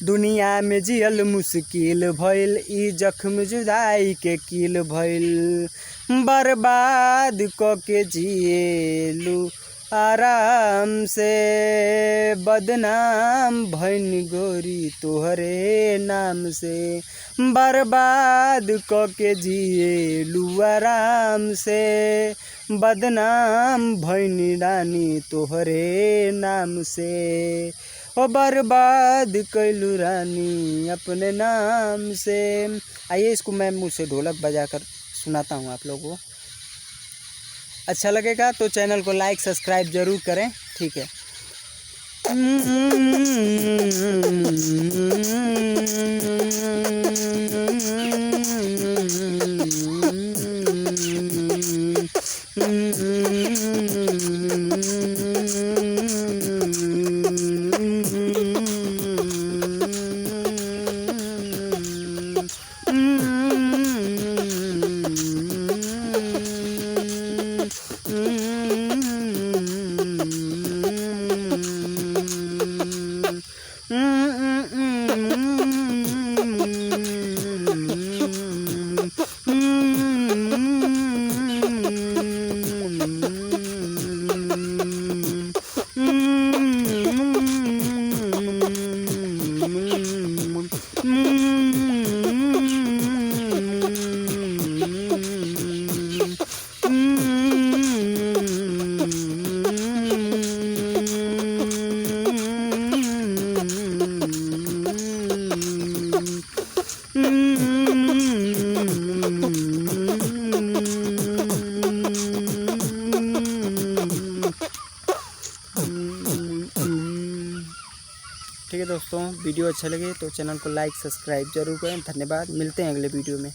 दुनिया में जियल मुश्किल भइल, ई जख्म जुदाई के कील भइल। बर्बाद क के जिएलू आराम से, बदनाम भइल गोरी तोहरे नाम से। बर्बाद क के जिएलू आराम से, बदनाम भइल रानी तोहरे नाम से। ओ बर्बाद कैलू रानी अपने नाम से। आइए इसको मैं मुँह से ढोलक बजाकर सुनाता हूँ आप लोगों को। अच्छा लगेगा तो चैनल को लाइक सब्सक्राइब ज़रूर करें, ठीक है। ठीक है दोस्तों, वीडियो अच्छा लगे तो चैनल को लाइक सब्सक्राइब जरूर करें। धन्यवाद, मिलते हैं अगले वीडियो में।